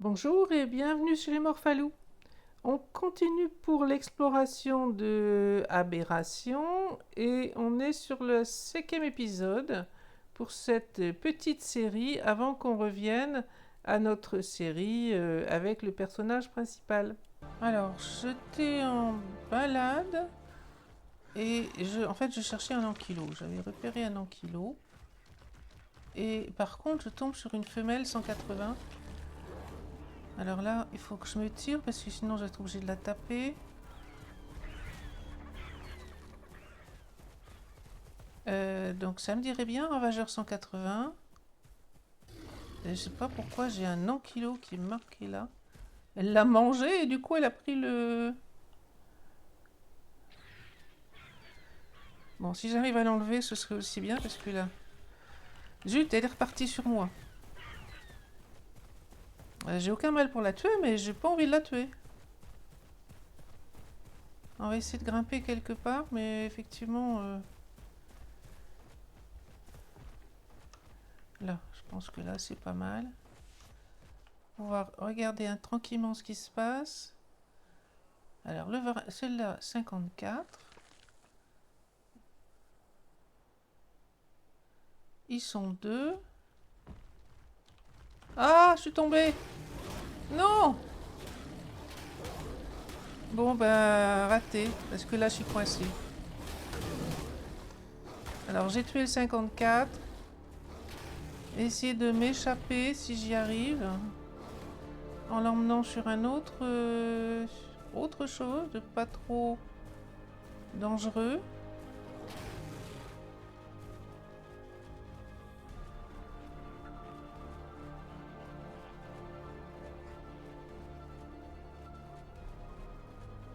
Bonjour et bienvenue chez les Morphalous. On continue pour l'exploration de Aberration et on est sur le 5e épisode pour cette petite série avant qu'on revienne à notre série avec le personnage principal. Alors, j'étais en balade et en fait je cherchais un ankylot. J'avais repéré un ankylot et par contre je tombe sur une femelle 180. Alors là, il faut que je me tire parce que sinon je vais être obligée de la taper. Donc ça me dirait bien, Ravageur 180. Et je sais pas pourquoi j'ai un ankylot qui est marqué là. Elle l'a mangé et du coup elle a pris le... Bon, si j'arrive à l'enlever, ce serait aussi bien parce que là... Zut, elle est repartie sur moi. J'ai aucun mal pour la tuer, mais j'ai pas envie de la tuer. On va essayer de grimper quelque part, mais effectivement... Là, je pense que là c'est pas mal. On va regarder tranquillement ce qui se passe. Alors, celle-là, 54. Ils sont deux. Ah, je suis tombée. Non. Bon, ben, raté. Parce que là, je suis coincée. Alors, j'ai tué le 54. Essayer de m'échapper si j'y arrive. En l'emmenant sur un autre chose, de pas trop dangereux.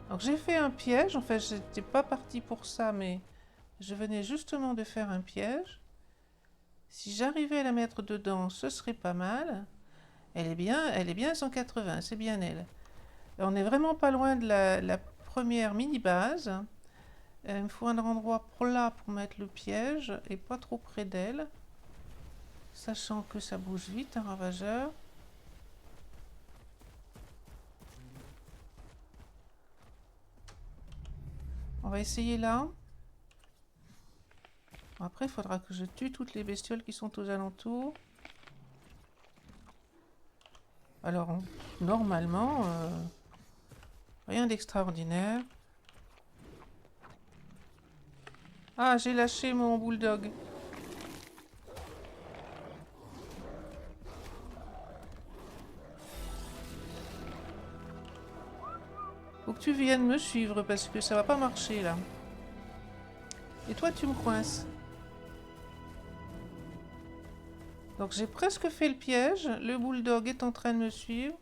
Donc, j'ai fait un piège. En fait, j'étais pas partie pour ça, mais je venais justement de faire un piège. Si j'arrivais à la mettre dedans, ce serait pas mal. Elle est bien à 180, c'est bien elle. On n'est vraiment pas loin de la première mini-base. Il me faut un endroit plat pour mettre le piège et pas trop près d'elle. Sachant que ça bouge vite, un ravageur. On va essayer là. Après, il faudra que je tue toutes les bestioles qui sont aux alentours. Alors, normalement, rien d'extraordinaire. Ah, j'ai lâché mon bulldog. Faut que tu viennes me suivre parce que ça va pas marcher là. Et toi, tu me coinces. Donc j'ai presque fait le piège. Le bulldog est en train de me suivre.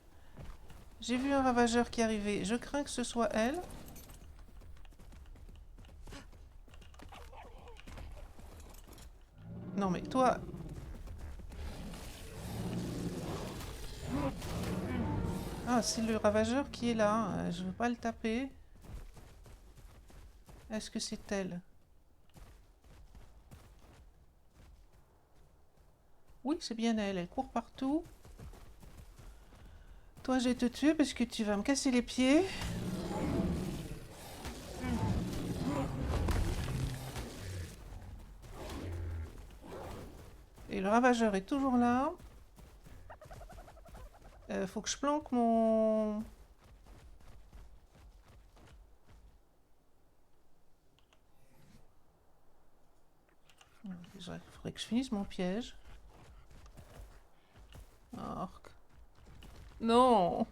J'ai vu un ravageur qui arrivait. Je crains que ce soit elle. Non mais toi... Ah, c'est le ravageur qui est là. Je veux pas le taper. Est-ce que c'est elle? Oui, c'est bien elle. Elle court partout. Toi, je vais te tuer parce que tu vas me casser les pieds. Et le ravageur est toujours là. Faut que je planque mon... Il faudrait que je finisse mon piège. Orc. Non.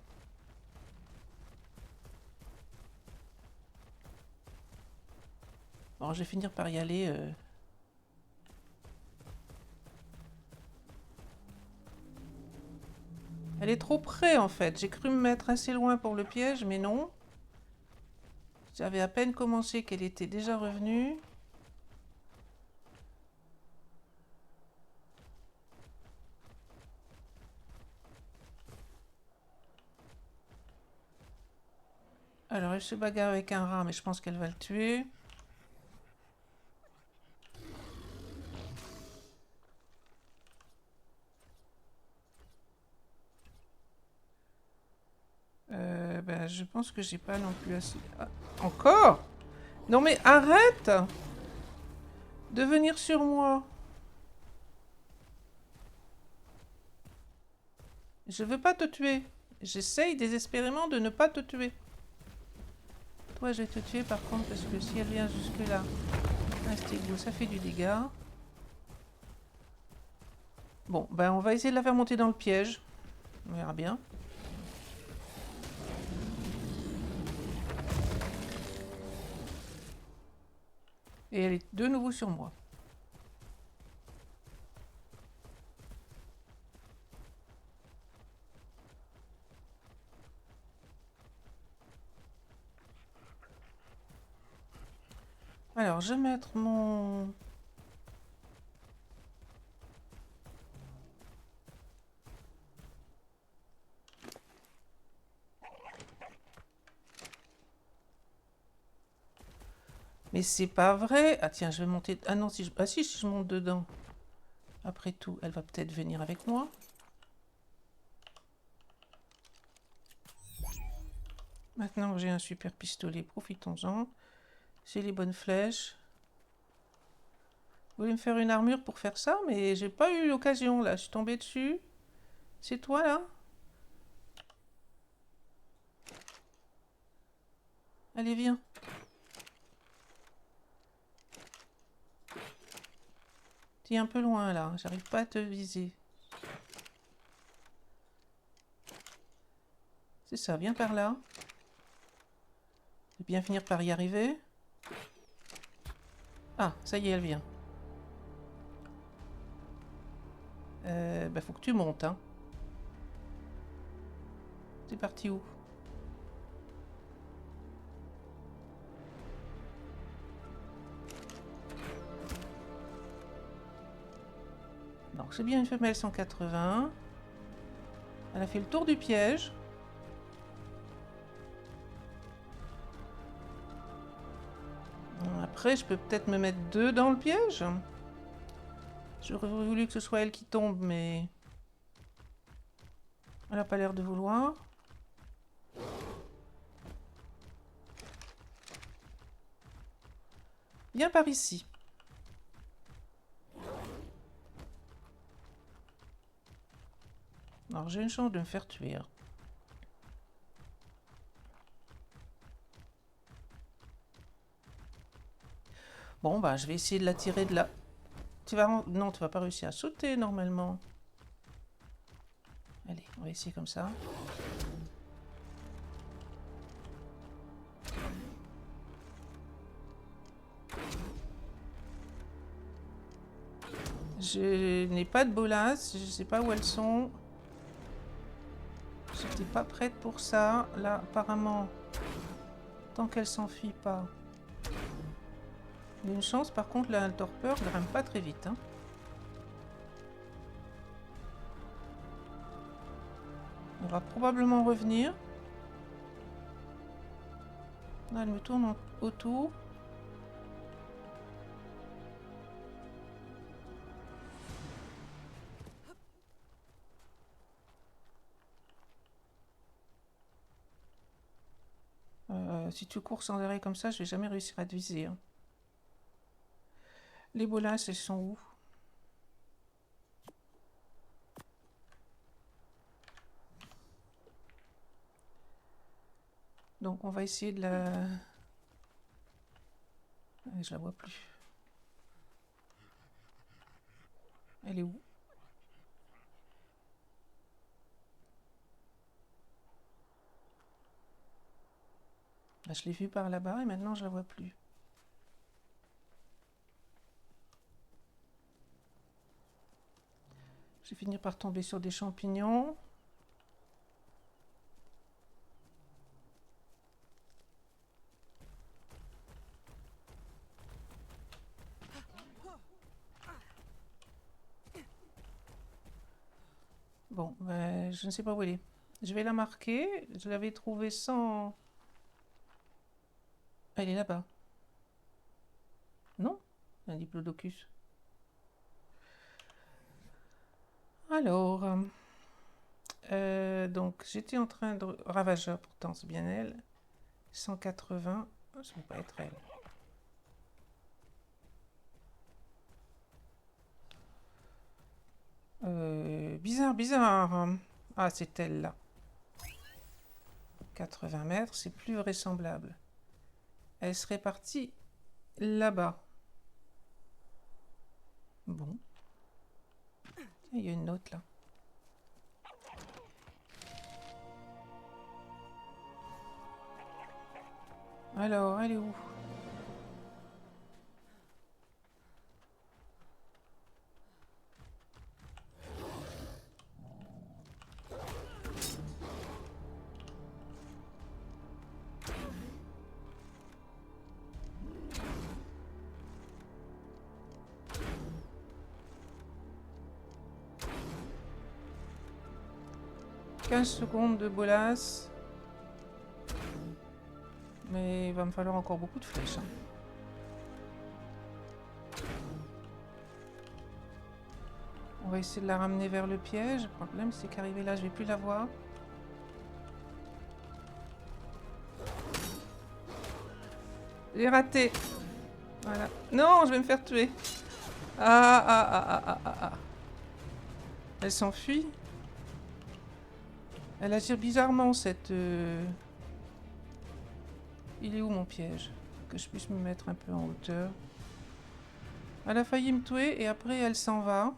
Bon, je vais finir par y aller. Elle est trop près en fait. J'ai cru me mettre assez loin pour le piège, mais non. J'avais à peine commencé qu'elle était déjà revenue. Alors elle se bagarre avec un rat, mais je pense qu'elle va le tuer. Ben, je pense que j'ai pas non plus assez... Ah, encore? Non mais arrête de venir sur moi. Je veux pas te tuer. J'essaye désespérément de ne pas te tuer. Toi, je vais te tuer par contre parce que si elle vient jusque là, un stégo, ça fait du dégât. Bon, ben on va essayer de la faire monter dans le piège. On verra bien. Et elle est de nouveau sur moi. Alors, je vais mettre mon... Mais c'est pas vrai. Ah tiens, je vais monter... Ah non, si je... Ah si je monte dedans. Après tout, elle va peut-être venir avec moi. Maintenant que j'ai un super pistolet, profitons-en. J'ai les bonnes flèches. Vous voulez me faire une armure pour faire ça, mais j'ai pas eu l'occasion là. Je suis tombée dessus. C'est toi là? Allez, viens. Tu es un peu loin là. J'arrive pas à te viser. C'est ça, viens par là. Je vais bien finir par y arriver. Ah, ça y est, elle vient. Bah faut que tu montes, hein. C'est parti où? Donc c'est bien une femelle 180. Elle a fait le tour du piège. Après, je peux peut-être me mettre deux dans le piège. J'aurais voulu que ce soit elle qui tombe, mais... Elle n'a pas l'air de vouloir. Viens par ici. Alors j'ai une chance de me faire tuer. Bon, bah je vais essayer de la tirer de là. Tu vas... Non, tu vas pas réussir à sauter normalement. Allez, on va essayer comme ça. Je n'ai pas de bolas, je sais pas où elles sont. J'étais pas prête pour ça. Là, apparemment, tant qu'elle s'enfuit pas. Il y a une chance, par contre, la torpeur ne grimpe pas très vite. Hein. On va probablement revenir. Là, elle me tourne autour. Si tu cours sans arrêt comme ça, je vais jamais réussir à te viser. Hein. Les bolas, elles sont où? Donc on va essayer de la... Je la vois plus. Elle est où? Là, je l'ai vue par là-bas et maintenant je la vois plus. Je vais finir par tomber sur des champignons. Bon, je ne sais pas où elle est. Je vais la marquer. Je l'avais trouvée sans... Elle est là-bas. Non? Un diplodocus. Alors... Donc, j'étais en train de... Ravageur, pourtant, c'est bien elle. 180. Oh, ça ne peut pas être elle. Bizarre, bizarre. Ah, c'est elle, là. 80 mètres, c'est plus vraisemblable. Elle serait partie là-bas. Bon. Il y a une note, là. Alors, elle est où? « 15 secondes de bolas. Mais il va me falloir encore beaucoup de flèches. Hein. On va essayer de la ramener vers le piège. Le problème, c'est qu'arrivé là, je vais plus la voir. J'ai raté. Voilà. Non, je vais me faire tuer. Ah, ah, ah, ah, ah, ah, ah. Elle s'enfuit. Elle agit bizarrement, cette... Il est où mon piège? Que je puisse me mettre un peu en hauteur. Elle a failli me tuer et après elle s'en va.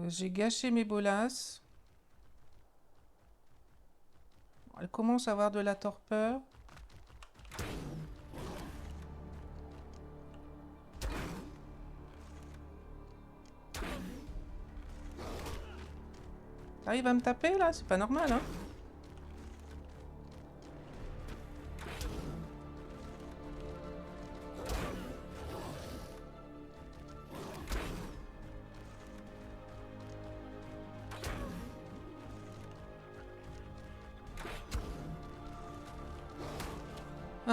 J'ai gâché mes bolas. Elle commence à avoir de la torpeur. T'arrives à me taper là? C'est pas normal, hein?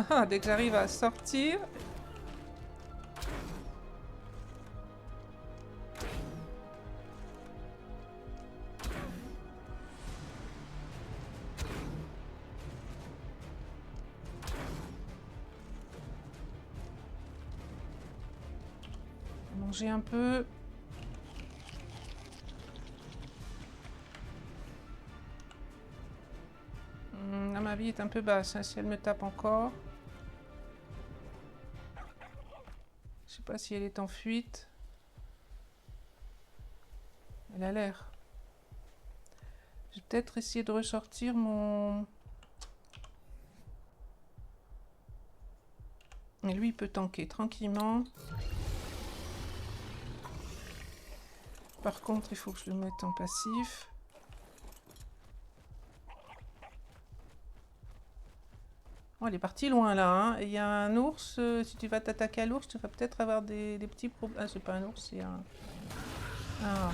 Ah, dès que j'arrive à sortir... Manger un peu... Là, ma vie est un peu basse, hein, si elle me tape encore. Je sais pas si elle est en fuite. Elle a l'air. Je vais peut-être essayer de ressortir mon... Et lui, il peut tanker tranquillement. Par contre, il faut que je le mette en passif. Oh, elle est partie loin là. Hein. Il y a un ours. Si tu vas t'attaquer à l'ours, tu vas peut-être avoir des petits problèmes. Ah, c'est pas un ours, c'est un... Ah.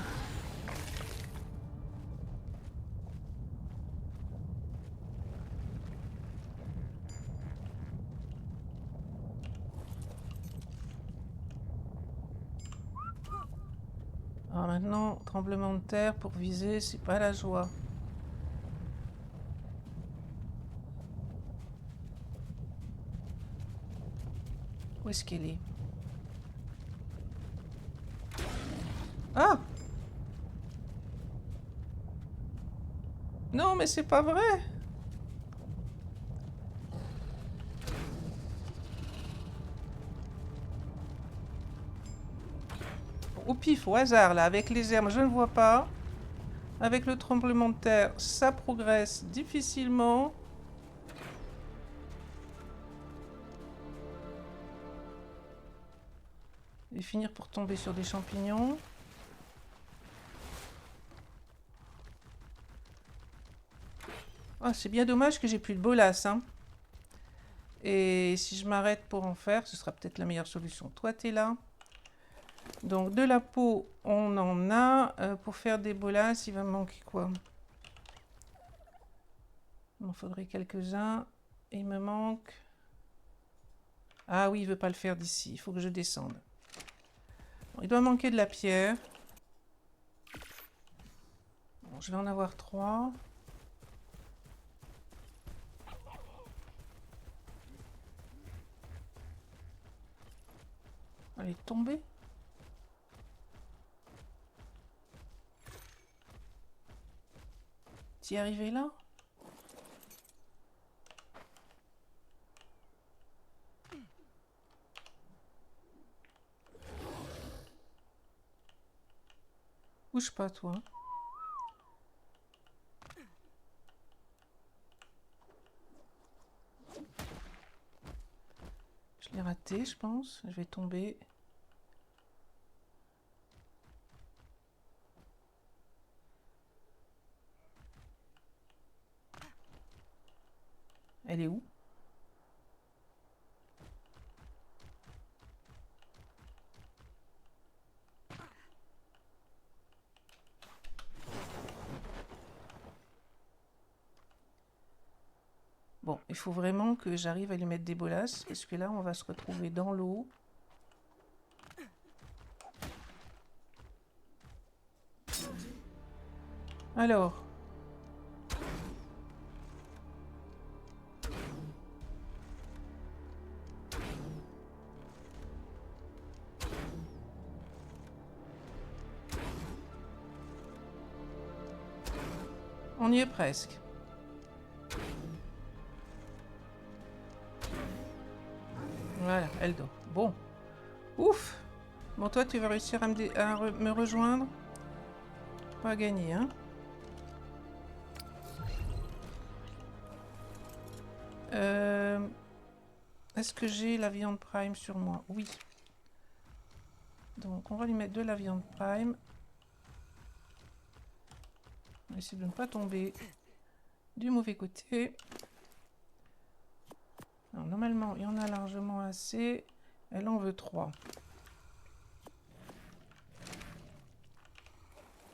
Alors maintenant, tremblement de terre pour viser, c'est pas la joie. Où est-ce qu'elle est? Ah! Non, mais c'est pas vrai! Au pif, au hasard, là, avec les herbes, je ne vois pas. Avec le tremblement de terre, ça progresse difficilement. Et finir pour tomber sur des champignons. Ah, c'est bien dommage que j'ai plus de bolas, hein. Et si je m'arrête pour en faire, ce sera peut-être la meilleure solution. Toi, t'es là. Donc, de la peau, on en a. Pour faire des bolas, il va me manquer quoi? Il m'en faudrait quelques-uns. Il me manque... Ah oui, il veut pas le faire d'ici. Il faut que je descende. Bon, il doit manquer de la pierre. Bon, je vais en avoir 3. Elle est tombée. T'y es arrivé là? Bouge pas, toi. Je l'ai raté, je pense. Je vais tomber. Elle est où? Bon, il faut vraiment que j'arrive à lui mettre des bolasses, parce que là, on va se retrouver dans l'eau. Alors. On y est presque. Voilà, elle dort. Bon. Ouf. Bon, toi, tu vas réussir à me rejoindre. Pas gagné, hein. Est-ce que j'ai la viande prime sur moi? Oui. Donc, on va lui mettre de la viande prime. On va essayer de ne pas tomber du mauvais côté. Alors, normalement, il y en a largement assez. Elle en veut 3.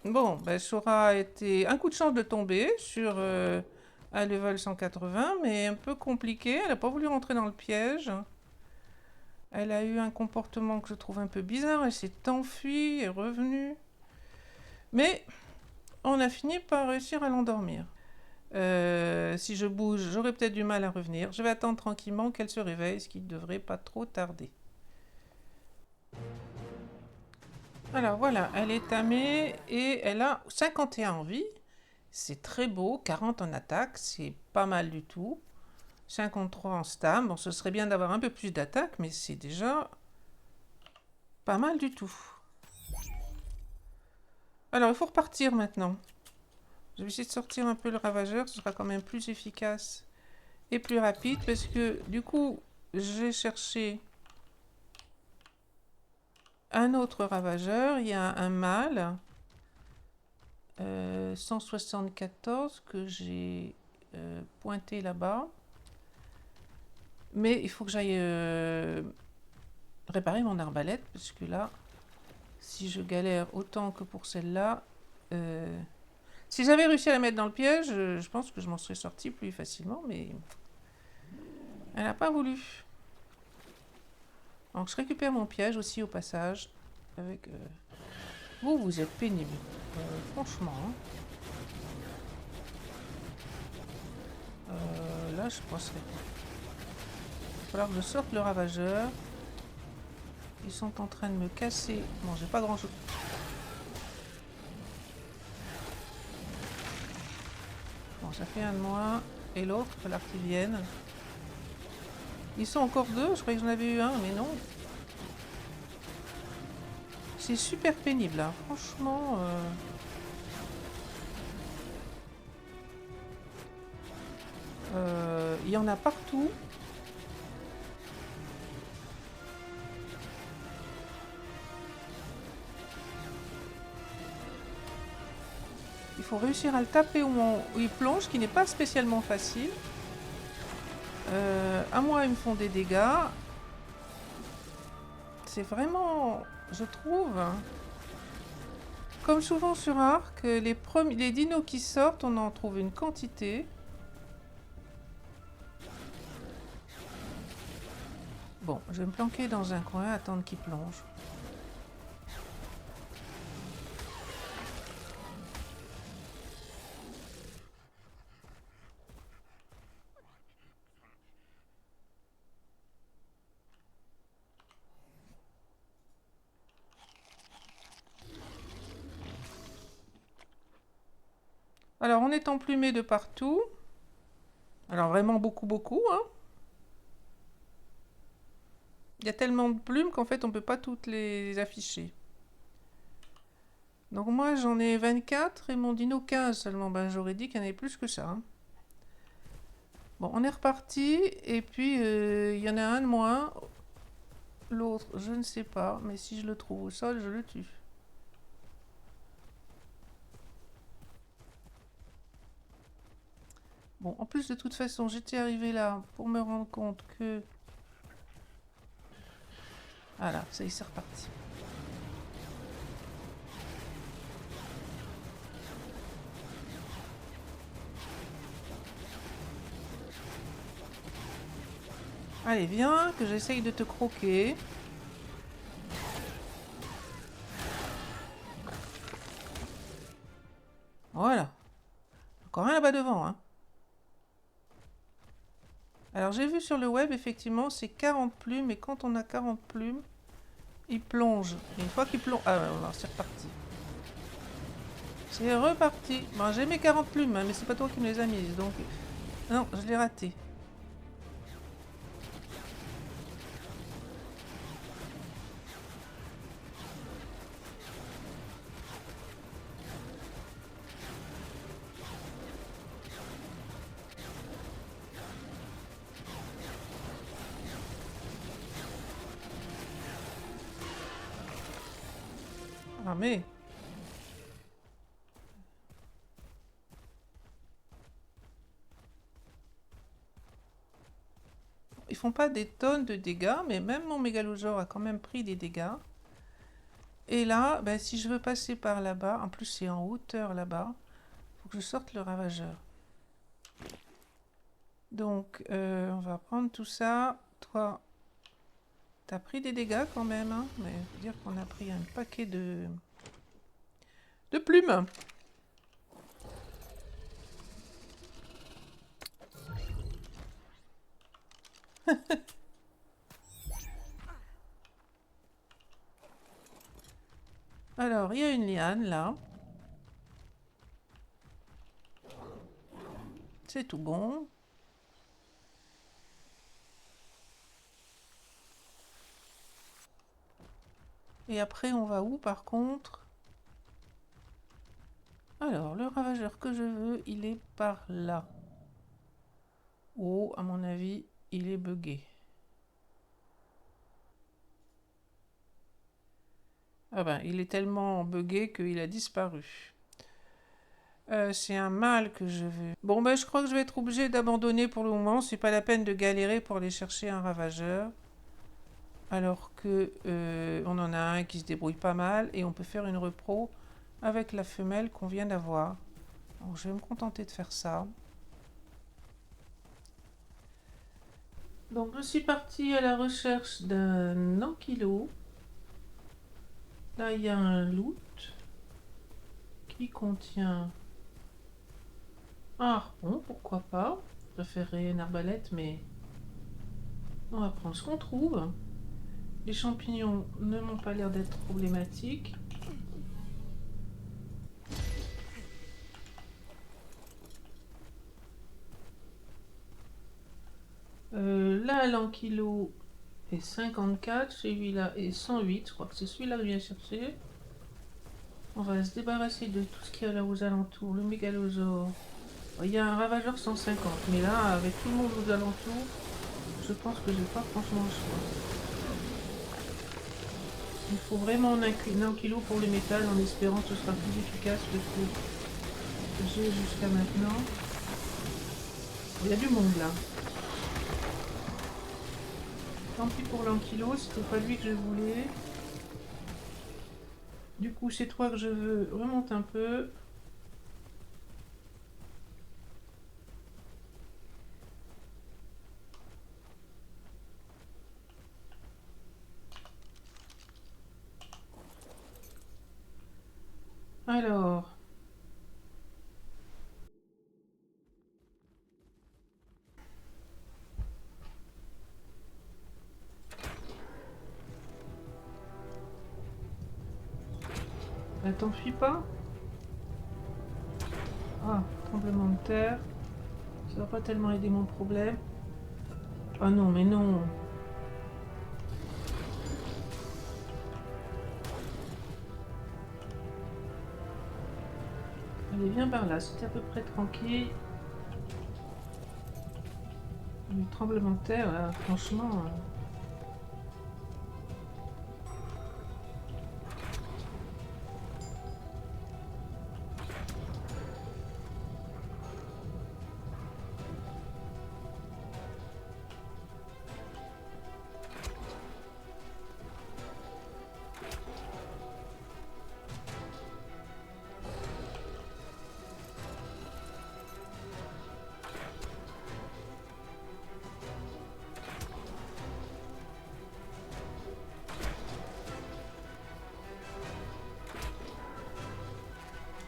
Bon, ben, ça aura été un coup de chance de tomber sur un level 180, mais un peu compliqué. Elle n'a pas voulu rentrer dans le piège. Elle a eu un comportement que je trouve un peu bizarre. Elle s'est enfuie, est revenue. Mais on a fini par réussir à l'endormir. Si je bouge, j'aurai peut-être du mal à revenir. Je vais attendre tranquillement qu'elle se réveille, ce qui ne devrait pas trop tarder. Alors voilà, elle est tamée et elle a 51 en vie. C'est très beau, 40 en attaque, c'est pas mal du tout. 53 en stam. Bon, ce serait bien d'avoir un peu plus d'attaque, mais c'est déjà pas mal du tout. Alors, il faut repartir maintenant. Je vais essayer de sortir un peu le ravageur, ce sera quand même plus efficace et plus rapide, parce que du coup, j'ai cherché un autre ravageur. Il y a un mâle, 174, que j'ai pointé là-bas. Mais il faut que j'aille réparer mon arbalète, parce que là, si je galère autant que pour celle-là, si j'avais réussi à la mettre dans le piège, je pense que je m'en serais sorti plus facilement, mais elle n'a pas voulu. Donc je récupère mon piège aussi au passage. Avec, vous êtes pénible. Franchement. Hein. Là, je penserais pas. Il va falloir que je sorte le ravageur. Ils sont en train de me casser. Bon, j'ai pas grand chose. Bon, ça fait un de moi. Et l'autre, il va falloir qu'ils viennent. Ils sont encore 2. Je croyais que j'en avais eu un, mais non. C'est super pénible là. Franchement. Il y en a partout. Il faut réussir à le taper où il plonge, ce qui n'est pas spécialement facile. À moi, ils me font des dégâts. C'est vraiment, je trouve, comme souvent sur Ark, les dinos qui sortent, on en trouve une quantité. Bon, je vais me planquer dans un coin, attendre qu'il plonge. Alors, on est emplumé de partout. Alors, vraiment beaucoup, beaucoup, hein. Il y a tellement de plumes qu'en fait, on ne peut pas toutes les afficher. Donc moi, j'en ai 24 et mon dino 15 seulement. Ben, j'aurais dit qu'il y en avait plus que ça, hein. Bon, on est reparti. Et puis, il y en a un de moins. L'autre, je ne sais pas. Mais si je le trouve au sol, je le tue. Bon, en plus, de toute façon, j'étais arrivé là pour me rendre compte que... Voilà, ça y est, c'est reparti. Allez, viens, que j'essaye de te croquer. Voilà. Encore un là-bas devant, hein. Alors, j'ai vu sur le web, effectivement, c'est 40 plumes. Et quand on a 40 plumes, il plonge. Et une fois qu'il plonge... Ah, voilà, c'est reparti. C'est reparti. Bon, j'ai mes 40 plumes, hein, mais c'est pas toi qui me les as mises, donc... Non, je l'ai raté. Ah, mais... Ils font pas des tonnes de dégâts, mais même mon mégalosaure a quand même pris des dégâts. Et là, ben, si je veux passer par là-bas, en plus c'est en hauteur là-bas, faut que je sorte le ravageur. Donc, on va prendre tout ça. Toi, t'as pris des dégâts quand même, hein, mais faut dire qu'on a pris un paquet de plumes. Alors, il y a une liane là. C'est tout bon. Et après, on va où par contre? Alors, le ravageur que je veux, il est par là. Oh, à mon avis, il est buggé. Ah ben, il est tellement buggé qu'il a disparu. C'est un mâle que je veux. Bon, ben, je crois que je vais être obligé d'abandonner pour le moment. C'est pas la peine de galérer pour aller chercher un ravageur. Alors que on en a un qui se débrouille pas mal et on peut faire une repro avec la femelle qu'on vient d'avoir. Donc, je vais me contenter de faire ça. Donc, je suis partie à la recherche d'un ankylot. Là, il y a un loot qui contient un harpon, pourquoi pas. Je préférerais une arbalète, mais on va prendre ce qu'on trouve. Les champignons ne m'ont pas l'air d'être problématiques. Là, l'ankylot est 54, celui-là est 108. Je crois que c'est celui-là que je viens chercher. On va se débarrasser de tout ce qu'il y a là aux alentours. Le mégalosaure. Il y a un ravageur 150, mais là, avec tout le monde aux alentours, je pense que j'ai pas franchement le choix. Il faut vraiment un ankylot pour le métal en espérant que ce sera plus efficace que ce que j'ai jusqu'à maintenant. Il y a du monde là. Tant pis pour l'ankylot, c'était pas lui que je voulais. Du coup, c'est toi que je veux. Remonte un peu. Alors. Bah, t'enfuis pas. Ah, tremblement de terre. Ça va pas tellement aider mon problème. Ah non, mais non. Allez, viens par là, c'était à peu près tranquille. Le tremblement de terre, là, franchement...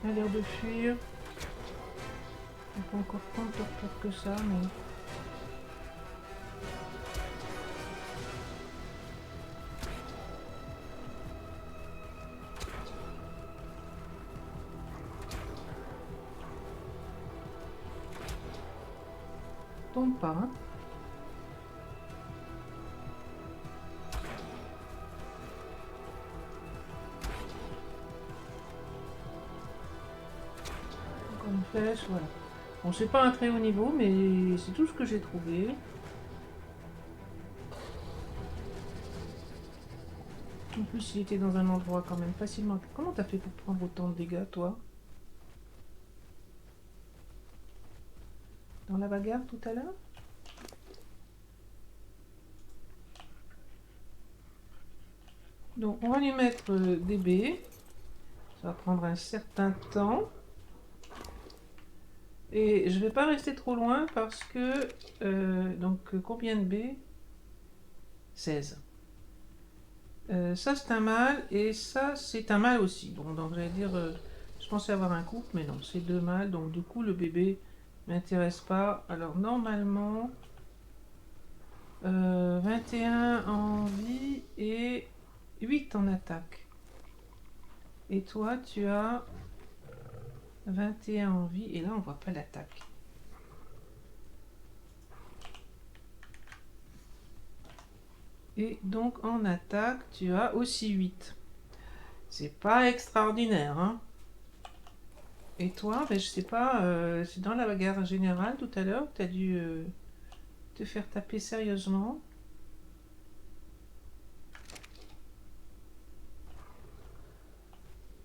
a l'air de fuir. On pas encore tant de torpeur que ça, mais... Tombe pas, hein. Encore une flèche, voilà. Bon, c'est pas un très haut niveau, mais c'est tout ce que j'ai trouvé. En plus, il était dans un endroit quand même facilement... Comment t'as fait pour prendre autant de dégâts, toi? Dans la bagarre, tout à l'heure? Donc, on va lui mettre des baies. Ça va prendre un certain temps. Et je vais pas rester trop loin parce que... donc, combien de baies? 16. Ça, c'est un mâle. Et ça, c'est un mâle aussi. Bon, donc, j'allais dire... je pensais avoir un couple, mais non, c'est deux mâles. Donc, du coup, le bébé m'intéresse pas. Alors, normalement... 21 en vie et 8 en attaque. Et toi, tu as 21 en vie. Et là, on voit pas l'attaque. Et donc, en attaque, tu as aussi 8. C'est pas extraordinaire, hein. Et toi, ben, je sais pas, c'est dans la bagarre générale tout à l'heure que tu as dû te faire taper sérieusement.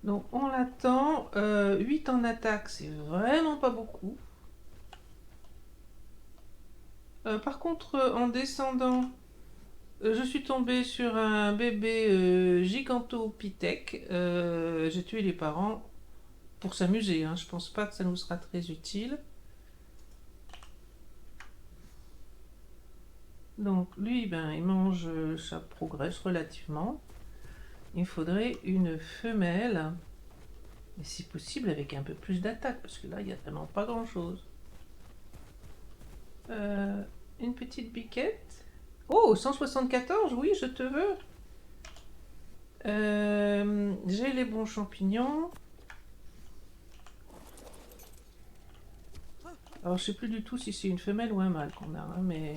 Donc, on l'attend. 8 en attaque, c'est vraiment pas beaucoup. Par contre, en descendant, je suis tombée sur un bébé gigantopithèque. J'ai tué les parents pour s'amuser, hein. Je pense pas que ça nous sera très utile. Donc lui, ben, il mange, ça progresse relativement. Il faudrait une femelle, et si possible avec un peu plus d'attaque, parce que là, il n'y a vraiment pas grand-chose. Une petite biquette. Oh, 174, oui, je te veux. J'ai les bons champignons. Alors, je sais plus du tout si c'est une femelle ou un mâle qu'on a, hein, mais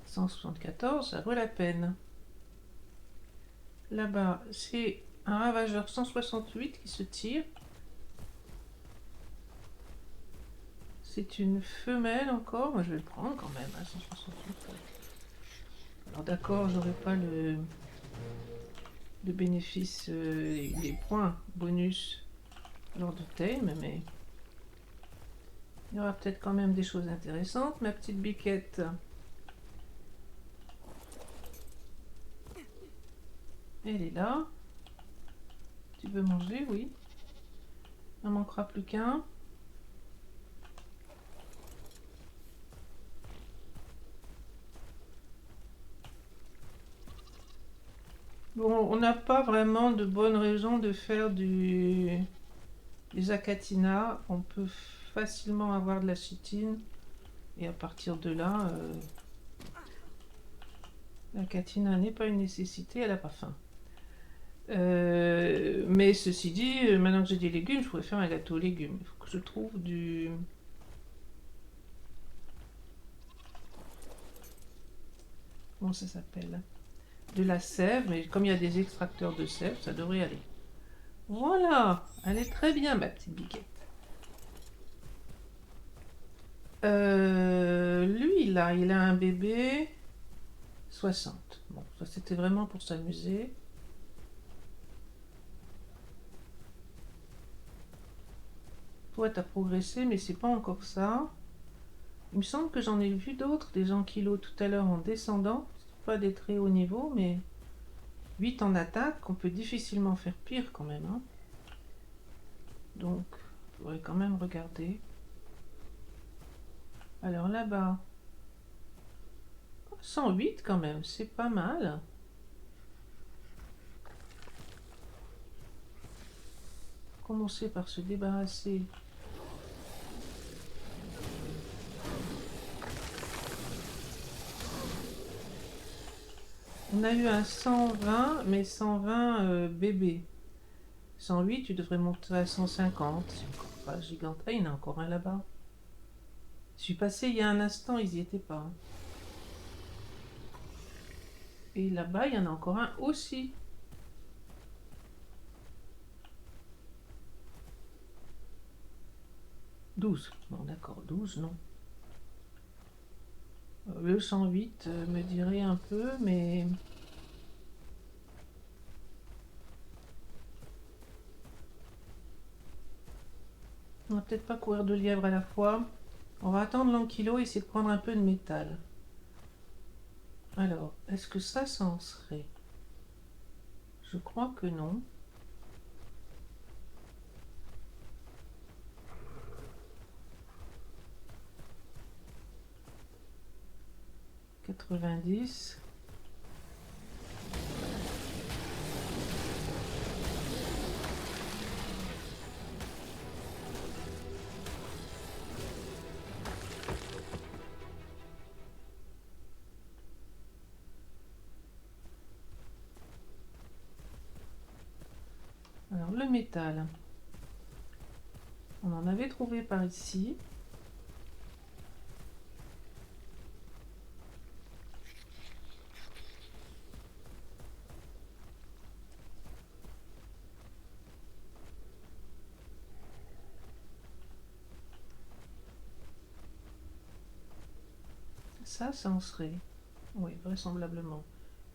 174, ça vaut la peine. Là-bas, c'est un ravageur 168 qui se tire. C'est une femelle encore. Moi, je vais le prendre quand même, à 168. Alors d'accord, j'aurai pas le bénéfice, les points bonus lors de tame, mais il y aura peut-être quand même des choses intéressantes. Ma petite biquette. Elle est là. Tu veux manger? Oui. Il n'en manquera plus qu'un. Bon, on n'a pas vraiment de bonnes raisons de faire des acatina. On peut facilement avoir de la chitine. Et à partir de là, la catina n'est pas une nécessité, elle n'a pas faim. Mais Mais ceci dit, maintenant que j'ai des légumes, je pourrais faire un gâteau aux légumes. Il faut que je trouve du... Comment ça s'appelle? De la sève, mais comme il y a des extracteurs de sève, ça devrait aller. Voilà, elle est très bien, ma petite biquette. Lui, là, il a un bébé 60. Bon, ça c'était vraiment pour s'amuser. Toi, t'as progressé, mais c'est pas encore ça. Il me semble que j'en ai vu d'autres, des gens kilos tout à l'heure en descendant. Pas des très hauts niveaux, mais 8 en attaque, on peut difficilement faire pire quand même. Hein. Donc, il faudrait quand même regarder. Alors là-bas, 108 quand même, c'est pas mal. Commencer par se débarrasser. On a eu un 120, mais 120 bébé. 108, tu devrais monter à 150. C'est encore pas gigantesque. Ah, il y en a encore un là-bas. Je suis passé il y a un instant, ils n'y étaient pas. Et là-bas, il y en a encore un aussi. « 12. Bon, d'accord, 12, non. Le 108 me dirait un peu, mais... On va peut-être pas courir de lièvre à la fois. On va attendre l'ankylo et essayer de prendre un peu de métal. Alors, est-ce que ça en serait? Je crois que non. « 90. Alors, le métal. On en avait trouvé par ici. Ça en serait. Oui, vraisemblablement.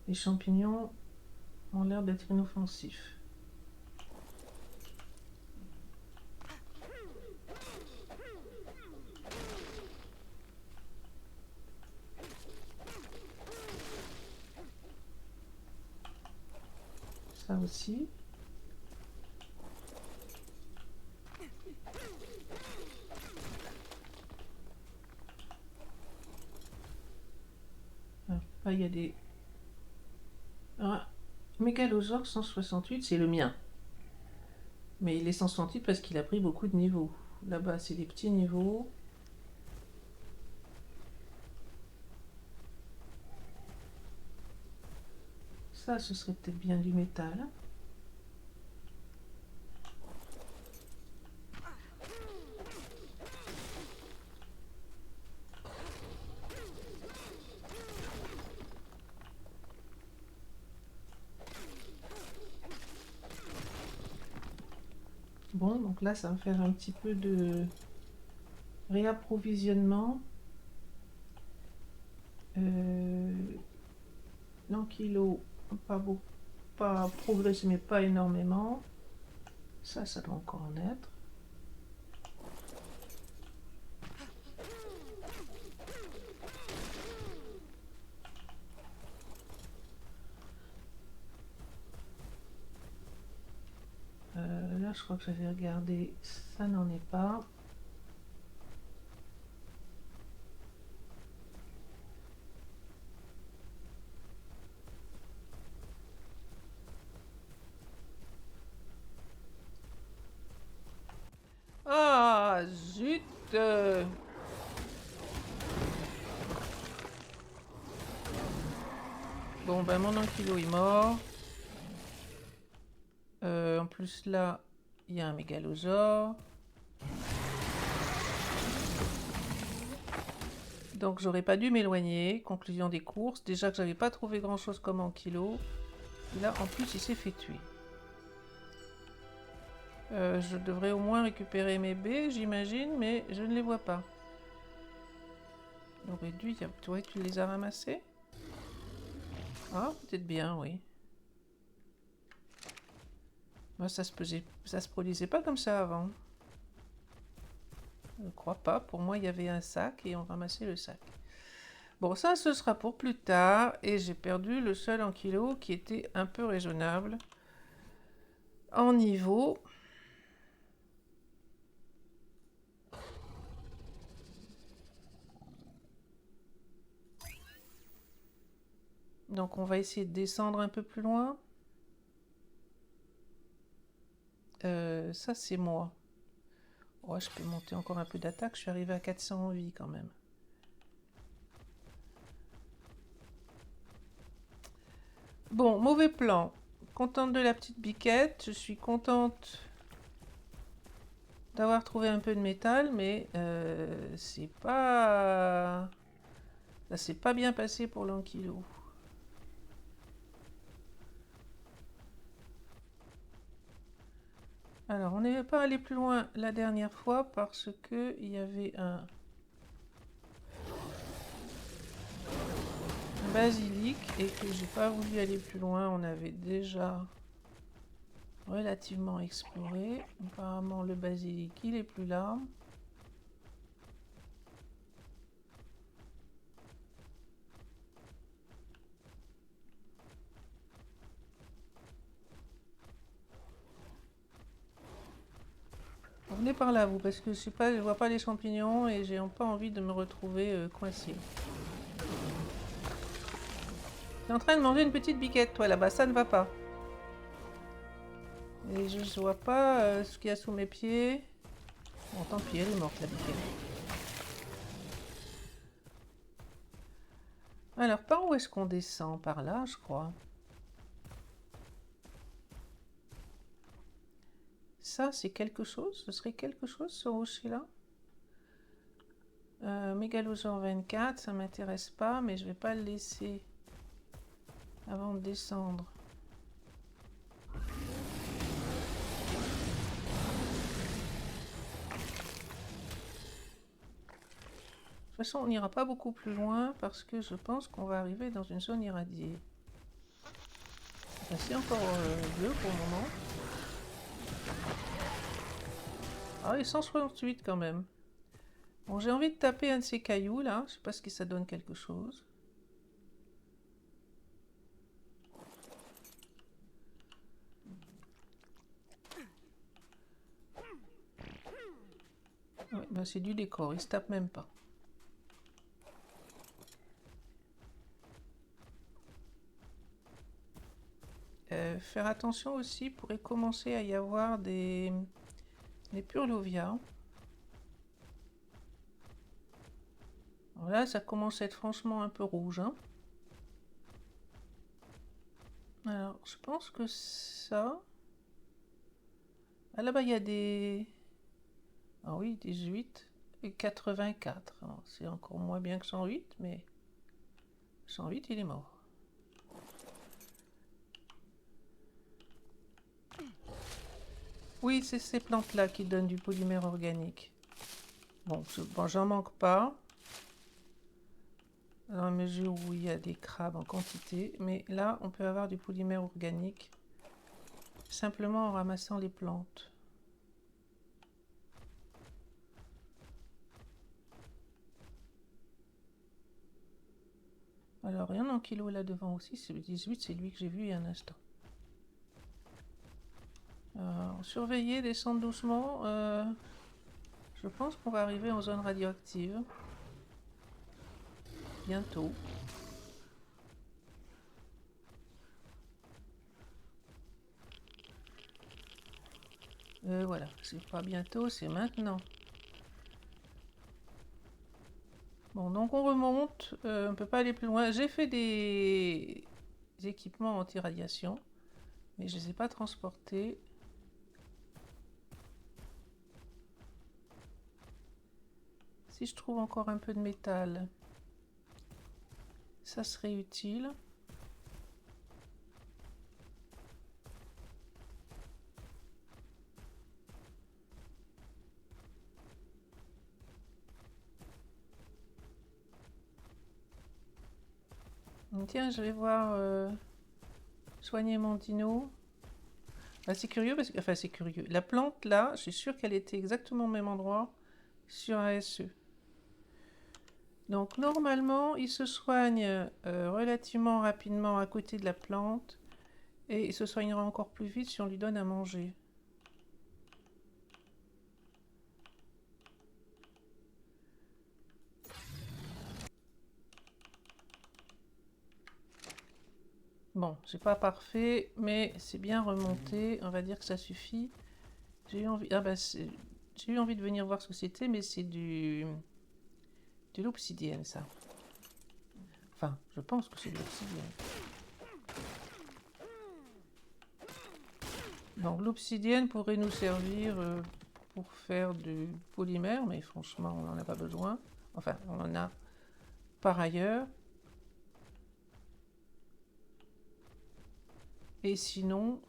Les champignons ont l'air d'être inoffensifs. Ça aussi. Alors, là, il y a des... Ah, Mégalosaure 168, c'est le mien. Mais il est 168 parce qu'il a pris beaucoup de niveaux. Là-bas, c'est des petits niveaux. Ça, ce serait peut-être bien du métal. Bon, donc là, ça va faire un petit peu de réapprovisionnement. L'ankylo, pas progressé, mais pas énormément. Ça doit encore en être. Là, je crois que j'avais regardé, ça n'en est pas. Ah, zut! Bon, ben mon ankylo est mort. en plus là, il y a un mégalosaure. Donc j'aurais pas dû m'éloigner. Conclusion des courses. Déjà que j'avais pas trouvé grand chose comme en kilo. Et là en plus il s'est fait tuer. Je devrais au moins récupérer mes baies, j'imagine, mais je ne les vois pas. J'aurais dû... Toi, tu les as ramassés? Ah, peut-être bien, oui. Moi, ça se produisait pas comme ça avant. Je ne crois pas. Pour moi, il y avait un sac et on ramassait le sac. Bon, ça, ce sera pour plus tard. Et j'ai perdu le seul en kilo qui était un peu raisonnable. En niveau... Donc, on va essayer de descendre un peu plus loin. Ça, c'est moi. Ouais, je peux monter encore un peu d'attaque. Je suis arrivé à 400 en vie quand même. Bon, mauvais plan. Contente de la petite biquette. Je suis contente d'avoir trouvé un peu de métal, mais c'est pas... Ça s'est pas bien passé pour l'Ankylo. Alors, on n'est pas allé plus loin la dernière fois parce que il y avait un basilic et que j'ai pas voulu aller plus loin. On avait déjà relativement exploré. Apparemment, le basilic, il est plus là. Venez par là, vous, parce que je sais pas, je vois pas les champignons et j'ai pas envie de me retrouver coincé. T'es en train de manger une petite biquette, toi, là-bas, ça ne va pas. Et je vois pas ce qu'il y a sous mes pieds. Bon, tant pis, elle est morte, la biquette. Alors, par où est-ce qu'on descend? Par là, je crois. Ça, c'est quelque chose? Ce serait quelque chose, ce rocher-là? Mégalosaure 24, ça m'intéresse pas, mais je vais pas le laisser avant de descendre. De toute façon, on n'ira pas beaucoup plus loin parce que je pense qu'on va arriver dans une zone irradiée. C'est encore bleu pour le moment. Ah, et 168 quand même. Bon, j'ai envie de taper un de ces cailloux là. Je sais pas si ça donne quelque chose. Ouais, ben c'est du décor, il se tape même pas. Faire attention aussi, pourrait commencer à y avoir des purlovia. Là, ça commence à être franchement un peu rouge. Hein. Alors, je pense que ça... Ah, là-bas, il y a des... Ah oui, 18 et 84. C'est encore moins bien que 108, mais 108, il est mort. Oui, c'est ces plantes-là qui donnent du polymère organique. Bon, j'en manque pas. Dans la mesure où il y a des crabes en quantité. Mais là, on peut avoir du polymère organique simplement en ramassant les plantes. Alors, il y en a un kilo là devant aussi. C'est le 18, c'est lui que j'ai vu il y a un instant. Surveiller, descendre doucement. Je pense qu'on va arriver en zone radioactive. Bientôt. Voilà, c'est pas bientôt, c'est maintenant. Bon, donc on remonte, on ne peut pas aller plus loin. J'ai fait des équipements anti-radiation, mais je ne les ai pas transportés. Si je trouve encore un peu de métal, ça serait utile. Tiens, je vais voir soigner mon dino. Ah, c'est curieux parce que, enfin c'est curieux. La plante là, je suis sûre qu'elle était exactement au même endroit sur ASE. Donc normalement, il se soigne relativement rapidement à côté de la plante et il se soignera encore plus vite si on lui donne à manger. Bon, c'est pas parfait, mais c'est bien remonté. On va dire que ça suffit. J'ai eu envie, j'ai eu envie de venir voir ce que c'était, mais c'est de l'obsidienne, ça. Enfin, je pense que c'est de l'obsidienne. Donc l'obsidienne pourrait nous servir pour faire du polymère, mais franchement, on n'en a pas besoin. Enfin, on en a par ailleurs. Et sinon,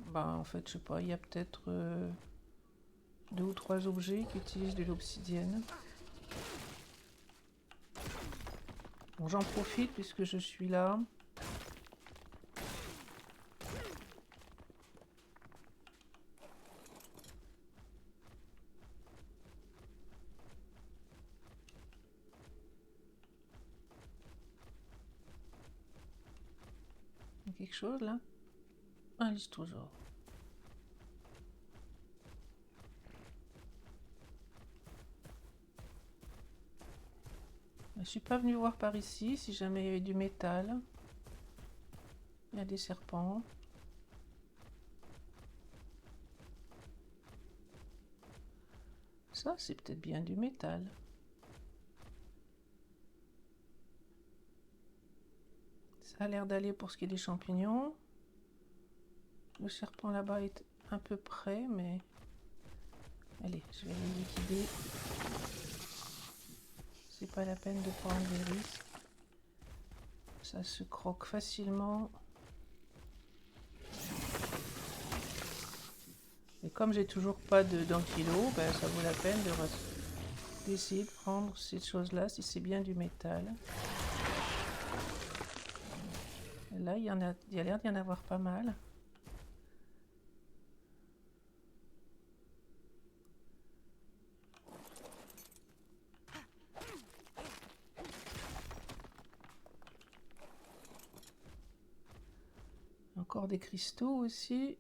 bah en fait, je sais pas, il y a peut-être 2 ou 3 objets qui utilisent de l'obsidienne. Bon, j'en profite puisque je suis là. Il y a quelque chose là? Un lisse toujours. Je suis pas venue voir par ici, si jamais il y avait du métal. Il y a des serpents. Ça, c'est peut-être bien du métal. Ça a l'air d'aller pour ce qui est des champignons. Le serpent là-bas est un peu près, mais... Allez, je vais les liquider. C'est pas la peine de prendre des risques. Ça se croque facilement. Et comme j'ai toujours pas d'ankilo, ben, ça vaut la peine d'essayer de prendre ces choses-là si c'est bien du métal. Et là, il y a l'air d'y en avoir pas mal. Encore des cristaux aussi.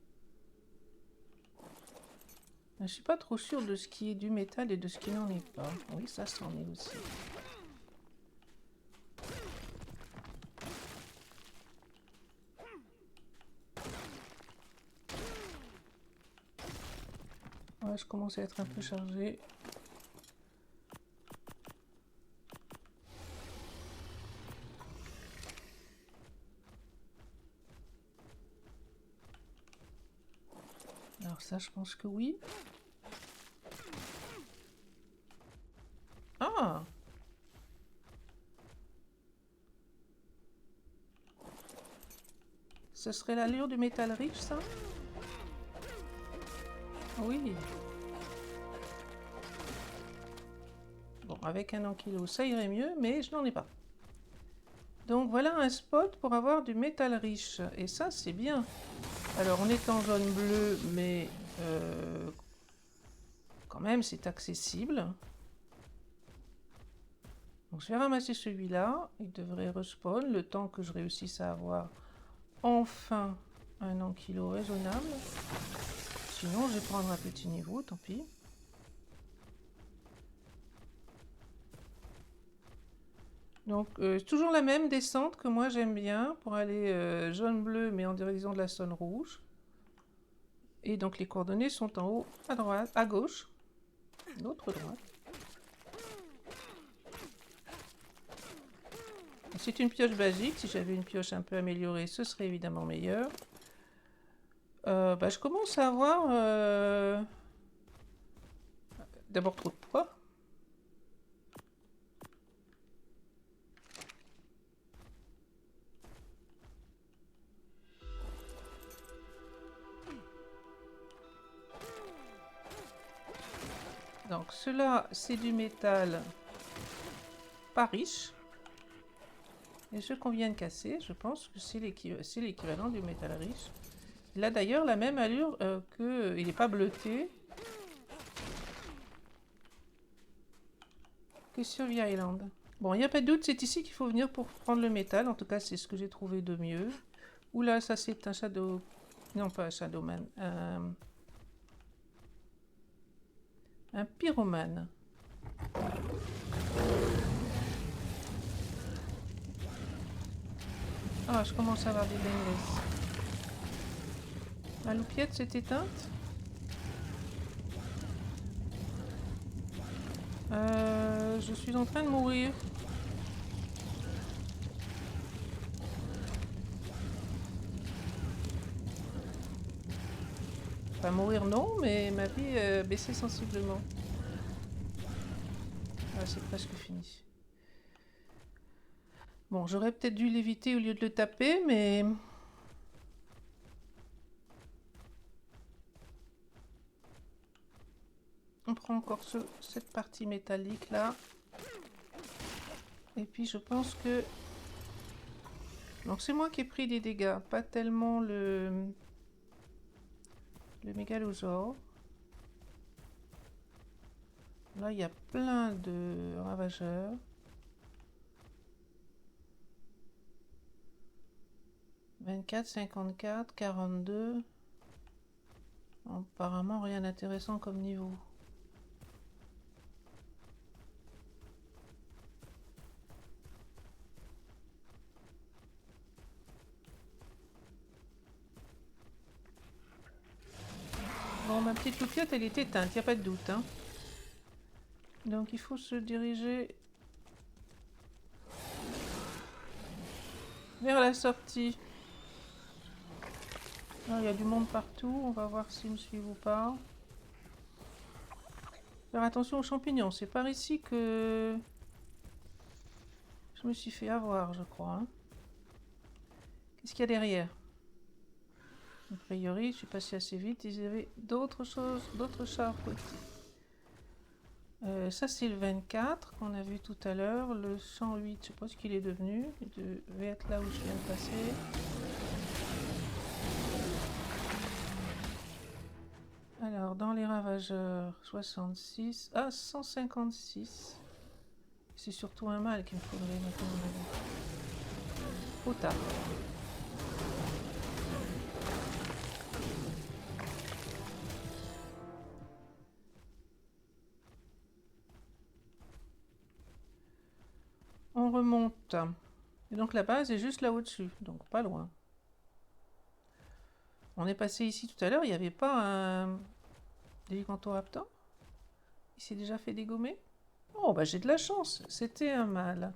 Je suis pas trop sûre de ce qui est du métal et de ce qui n'en est pas. Oui, ça c'en est aussi. Ouais, je commence à être un peu chargée. Alors ça, je pense que oui. Ah! Ce serait l'allure du métal riche, ça? Oui. Bon, avec un ankilo, ça irait mieux, mais je n'en ai pas. Donc voilà un spot pour avoir du métal riche. Et ça, c'est bien. Alors, on est en jaune-bleu, mais quand même, c'est accessible. Donc, je vais ramasser celui-là. Il devrait respawn le temps que je réussisse à avoir enfin un ankilo raisonnable. Sinon, je vais prendre un petit niveau, tant pis. Donc, toujours la même descente que moi j'aime bien pour aller jaune-bleu, mais en direction de la zone rouge. Et donc, les coordonnées sont en haut, à droite, à gauche, l'autre droite. C'est une pioche basique. Si j'avais une pioche un peu améliorée, ce serait évidemment meilleur. Je commence à avoir d'abord trop de poids. Donc cela, c'est du métal pas riche. Et ce qu'on vient de casser, je pense que c'est l'équivalent du métal riche. Il a d'ailleurs la même allure que... Il n'est pas bleuté que sur The Island. Bon, il n'y a pas de doute, c'est ici qu'il faut venir pour prendre le métal. En tout cas, c'est ce que j'ai trouvé de mieux. Oula, ça c'est un Shadow... Non, pas un Shadowman. Un pyromane. Ah, je commence à avoir des bangless. La loupiette s'est éteinte. Je suis en train de mourir. Pas mourir non, mais ma vie a baissé sensiblement. Ah, c'est presque fini. Bon, j'aurais peut-être dû l'éviter au lieu de le taper, mais... On prend encore cette partie métallique là. Et puis je pense que... Donc c'est moi qui ai pris des dégâts, pas tellement le mégalosaure. Là il y a plein de ravageurs. « 24, 54, 42... » Apparemment rien d'intéressant comme niveau. Bon, ma petite loupiette, elle est éteinte, il n'y a pas de doute. Hein. Donc il faut se diriger vers la sortie. Il y a du monde partout, on va voir s'ils me suivent ou pas. Faire attention aux champignons, c'est par ici que je me suis fait avoir, je crois. Hein. Qu'est-ce qu'il y a derrière? A priori, je suis passé assez vite, ils avaient d'autres choses, d'autres chars. Ça c'est le 24 qu'on a vu tout à l'heure, le 108, je sais pas ce qu'il est devenu, il devait être là où je viens de passer. Alors, dans les ravageurs, 66, ah, 156. C'est surtout un mâle qu'il me faudrait maintenant. Trop tard. On remonte. Et donc la base est juste là au-dessus, donc pas loin. On est passé ici tout à l'heure, il n'y avait pas un Délicantoraptor? Il s'est déjà fait dégommer? Oh, bah j'ai de la chance, c'était un mâle.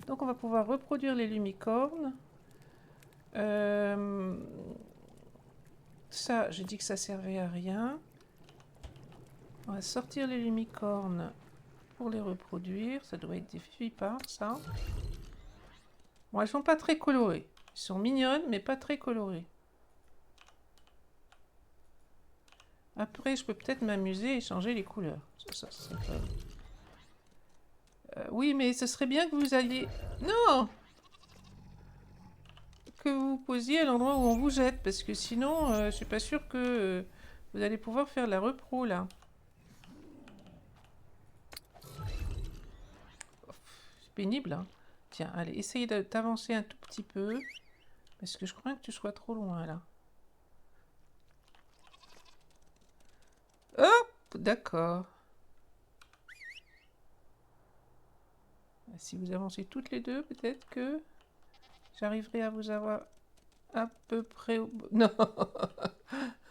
Donc on va pouvoir reproduire les lumicornes. Ça, j'ai dit que ça servait à rien. On va sortir les lumicornes pour les reproduire. Ça doit être des vivipares, ça. Bon, elles sont pas très colorées. Elles sont mignonnes, mais pas très colorées. Après, je peux peut-être m'amuser et changer les couleurs. Ça, oui, mais ce serait bien que vous alliez... Non! Que vous posiez à l'endroit où on vous jette, parce que sinon, je suis pas sûre que vous allez pouvoir faire la repro, là. C'est pénible, hein. Tiens, allez, essayez d'avancer un tout petit peu, parce que je crains que tu sois trop loin, là. Hop! D'accord. Si vous avancez toutes les deux, peut-être que j'arriverai à vous avoir à peu près au... Non,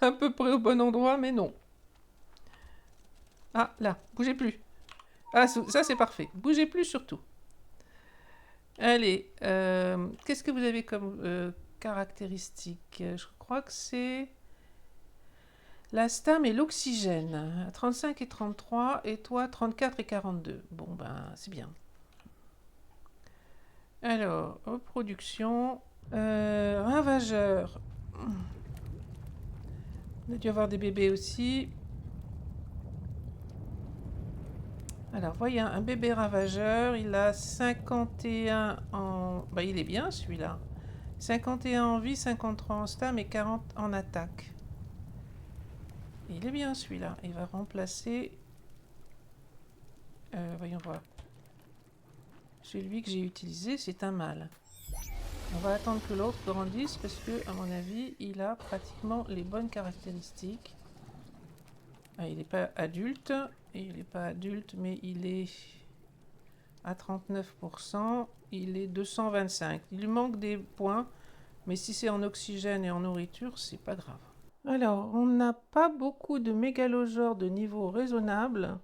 à peu près au bon endroit, mais non. Ah, là, bougez plus. Ah, ça c'est parfait. Bougez plus surtout. Allez, qu'est-ce que vous avez comme caractéristique? Je crois que c'est La stam et l'oxygène. 35 et 33, et toi 34 et 42. Bon, ben, c'est bien. Alors, reproduction. Ravageur. On a dû avoir des bébés aussi. Alors, voyez, un bébé ravageur. Il a 51 en... Bah, il est bien, celui-là. 51 en vie, 53 en stam et 40 en attaque. Il est bien, celui-là. Il va remplacer... voyons voir. Celui que j'ai utilisé, c'est un mâle. On va attendre que l'autre grandisse parce que, à mon avis, il a pratiquement les bonnes caractéristiques. Ah, il n'est pas adulte. Il n'est pas adulte, mais il est à 39%. Il est 225. Il lui manque des points, mais si c'est en oxygène et en nourriture, c'est pas grave. Alors, on n'a pas beaucoup de mégalosaures de niveau raisonnable.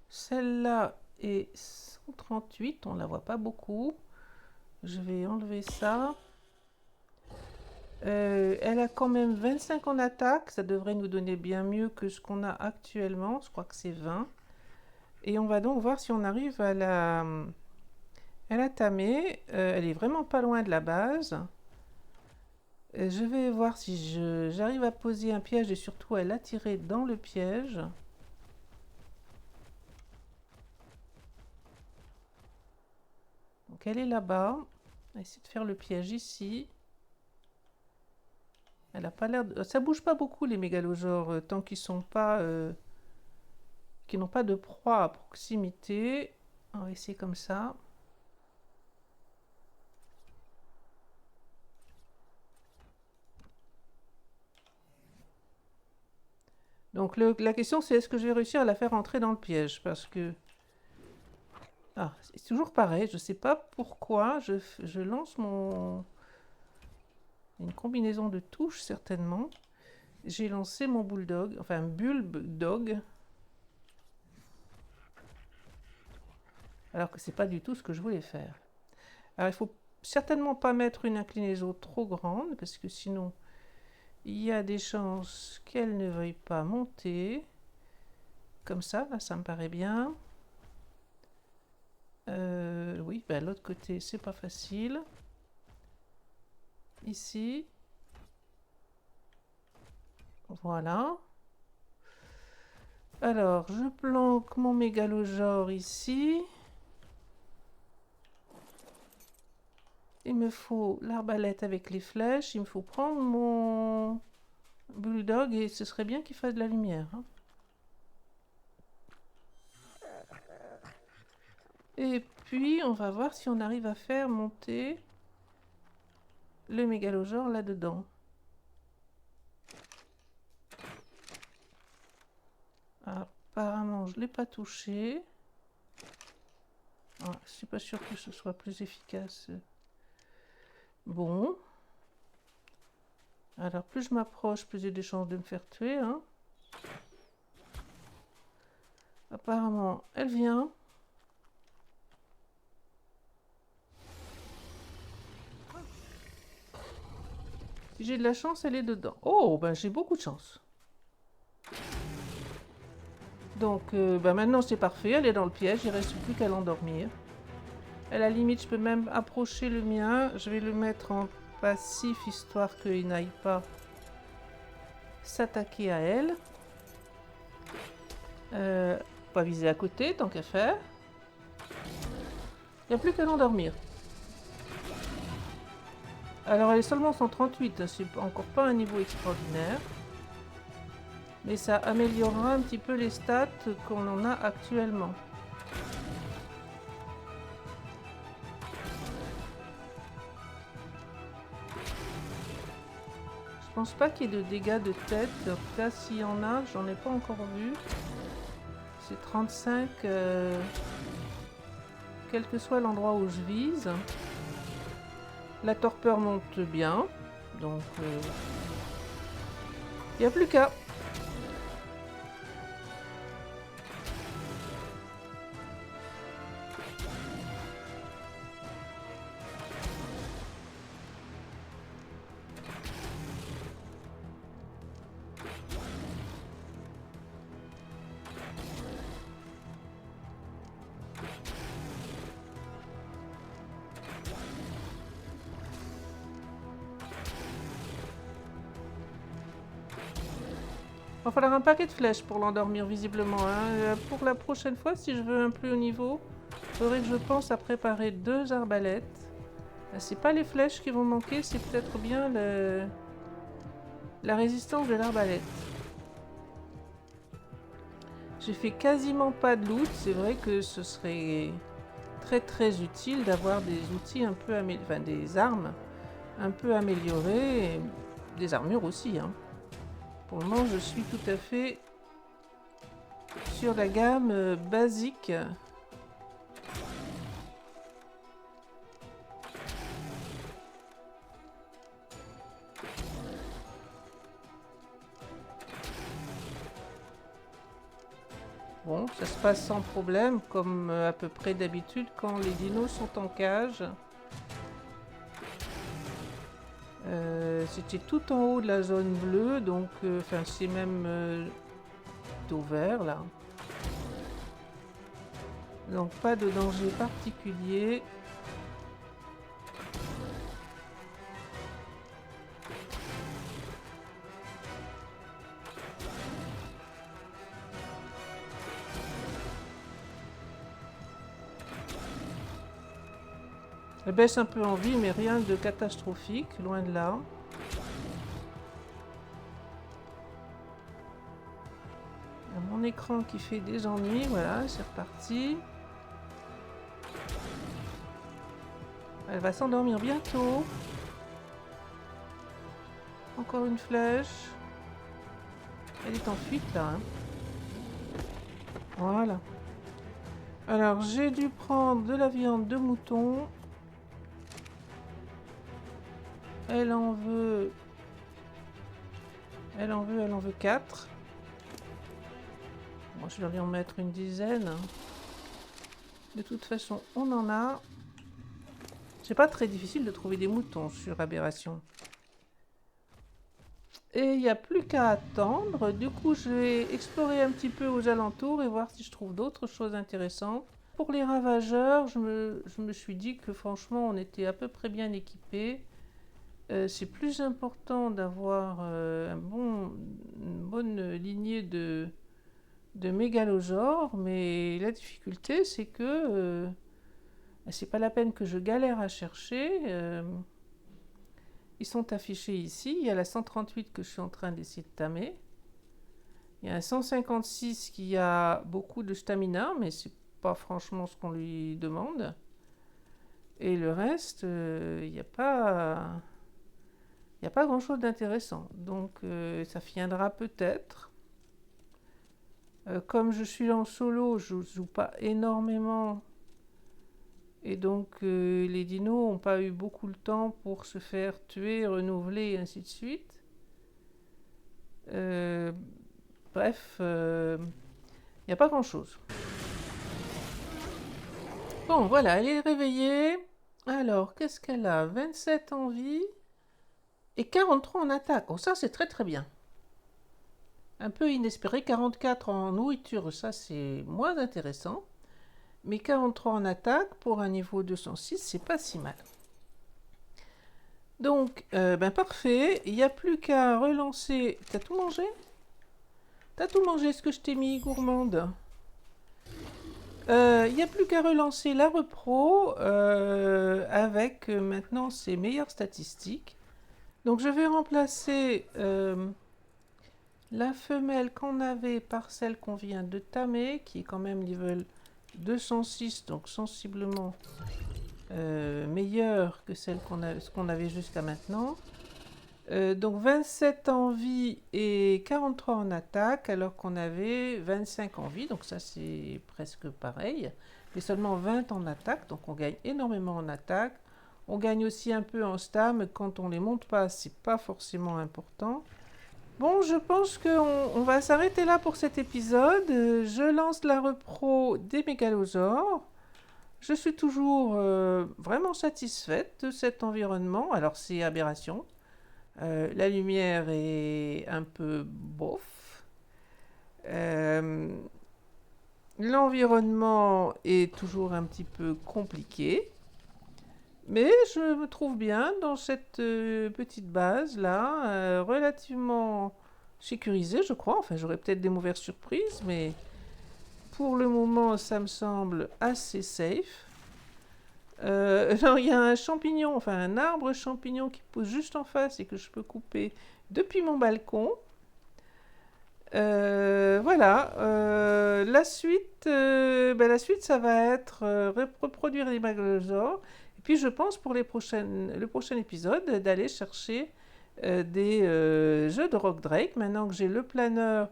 Celle-là est 138, on la voit pas beaucoup. Je vais enlever ça. Elle a quand même 25 en attaque, ça devrait nous donner bien mieux que ce qu'on a actuellement, je crois que c'est 20. Et on va donc voir si on arrive à la tamer. Elle est vraiment pas loin de la base. Je vais voir si j'arrive à poser un piège et surtout à l'attirer dans le piège. Donc elle est là-bas. On va essayer de faire le piège ici. Elle a pas l'air de... Ça bouge pas beaucoup les mégalosaures tant qu'ils sont pas... qui n'ont pas de proie à proximité. On va essayer comme ça. Donc la question c'est est-ce que je vais réussir à la faire entrer dans le piège parce que... Ah, c'est toujours pareil, je ne sais pas pourquoi je lance mon... Une combinaison de touches certainement. J'ai lancé mon bulldog, enfin bulldog. Alors que c'est pas du tout ce que je voulais faire. Alors il faut certainement pas mettre une inclinaison trop grande parce que sinon il y a des chances qu'elle ne veuille pas monter. Comme ça, là ça me paraît bien. Oui, ben, l'autre côté c'est pas facile. Ici. Voilà. Alors, je planque mon mégalosaure ici. Il me faut l'arbalète avec les flèches. Il me faut prendre mon bulldog et ce serait bien qu'il fasse de la lumière. Hein. Et puis, on va voir si on arrive à faire monter le mégalosaure là-dedans. Apparemment, je ne l'ai pas touché. Ah, je ne suis pas sûre que ce soit plus efficace. Bon. Alors, plus je m'approche, plus j'ai des chances de me faire tuer. Hein. Apparemment, elle vient. Si j'ai de la chance, elle est dedans. Oh, ben j'ai beaucoup de chance. Donc, ben maintenant c'est parfait, elle est dans le piège, il ne reste plus qu'à l'endormir. À la limite, je peux même approcher le mien. Je vais le mettre en passif, histoire qu'il n'aille pas s'attaquer à elle. Pas viser à côté, tant qu'à faire. Il n'y a plus qu'à l'endormir. Alors, elle est seulement 138, c'est encore pas un niveau extraordinaire. Mais ça améliorera un petit peu les stats qu'on en a actuellement. Je pense pas qu'il y ait de dégâts de tête. En tout cas, s'il y en a, j'en ai pas encore vu. C'est 35, quel que soit l'endroit où je vise. La torpeur monte bien. Donc, il n'y a plus qu'à. va falloir un paquet de flèches pour l'endormir visiblement. Hein. Pour la prochaine fois, si je veux un plus haut niveau, il faudrait que je pense à préparer 2 arbalètes. C'est pas les flèches qui vont manquer, c'est peut-être bien la résistance de l'arbalète. J'ai fait quasiment pas de loot, c'est vrai que ce serait très utile d'avoir des outils un peu améliorés, enfin des armes un peu améliorées, et des armures aussi. Hein. Pour le moment, je suis tout à fait sur la gamme basique. Bon, ça se passe sans problème, comme à peu près d'habitude quand les dinos sont en cage. C'était tout en haut de la zone bleue, donc enfin c'est même au vert là. Donc pas de danger particulier. Elle baisse un peu en vie, mais rien de catastrophique, loin de là. Mon écran qui fait des ennuis, voilà, c'est reparti. Elle va s'endormir bientôt. Encore une flèche. Elle est en fuite là. Hein. Voilà. Alors j'ai dû prendre de la viande de mouton. Elle en veut 4. Bon, je vais lui en mettre une dizaine. De toute façon, on en a. C'est pas très difficile de trouver des moutons sur Aberration. Et il n'y a plus qu'à attendre. Du coup, je vais explorer un petit peu aux alentours et voir si je trouve d'autres choses intéressantes. Pour les ravageurs, je me suis dit que franchement, on était à peu près bien équipés. C'est plus important d'avoir une bonne lignée de mégalosaures, mais la difficulté, c'est que c'est pas la peine que je galère à chercher. Ils sont affichés ici. Il y a la 138 que je suis en train d'essayer de tamer. Il y a un 156 qui a beaucoup de stamina, mais c'est pas franchement ce qu'on lui demande. Et le reste, il n'y a pas grand chose d'intéressant. Donc ça viendra peut-être. Comme je suis en solo, je ne joue pas énormément. Et donc les dinos n'ont pas eu beaucoup de temps pour se faire tuer, renouveler et ainsi de suite. Bref, il n'y a pas grand chose. Bon voilà, elle est réveillée. Alors, qu'est-ce qu'elle a? 27 en vie et 43 en attaque. Oh, ça c'est très bien. Un peu inespéré, 44 en nourriture, ça c'est moins intéressant. Mais 43 en attaque pour un niveau 206, c'est pas si mal. Donc, parfait. Il n'y a plus qu'à relancer. T'as tout mangé? T'as tout mangé ce que je t'ai mis, gourmande? Il n'y a plus qu'à relancer la repro avec maintenant ses meilleures statistiques. Donc, je vais remplacer la femelle qu'on avait par celle qu'on vient de tamer, qui est quand même level 206, donc sensiblement meilleure que celle qu'on avait jusqu'à maintenant. Donc 27 en vie et 43 en attaque, alors qu'on avait 25 en vie, donc ça c'est presque pareil, mais seulement 20 en attaque, donc on gagne énormément en attaque. On gagne aussi un peu en stam, quand on les monte pas, c'est pas forcément important. Bon, je pense qu'on va s'arrêter là pour cet épisode. Je lance la repro des mégalosaures. Je suis toujours vraiment satisfaite de cet environnement. Alors, c'est Aberration. La lumière est un peu bof. L'environnement est toujours un petit peu compliqué. Mais je me trouve bien dans cette petite base là, relativement sécurisé, je crois. Enfin, j'aurai peut-être des mauvaises surprises, mais pour le moment, ça me semble assez safe. Non, il y a un champignon, enfin un arbre champignon qui pousse juste en face et que je peux couper depuis mon balcon. Voilà. La suite, ça va être reproduire les maglosaures. Et puis, je pense pour le prochain épisode d'aller chercher des jeux de Rock Drake. Maintenant que j'ai le planeur,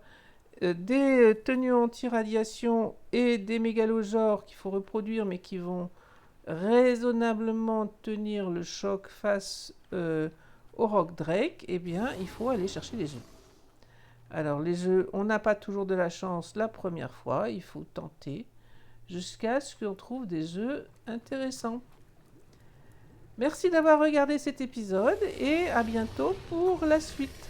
des tenues anti-radiation et des mégalosaures qu'il faut reproduire, mais qui vont raisonnablement tenir le choc face au Rock Drake, eh bien, il faut aller chercher les jeux. Alors, les jeux, on n'a pas toujours de la chance la première fois, il faut tenter jusqu'à ce qu'on trouve des jeux intéressants. Merci d'avoir regardé cet épisode et à bientôt pour la suite.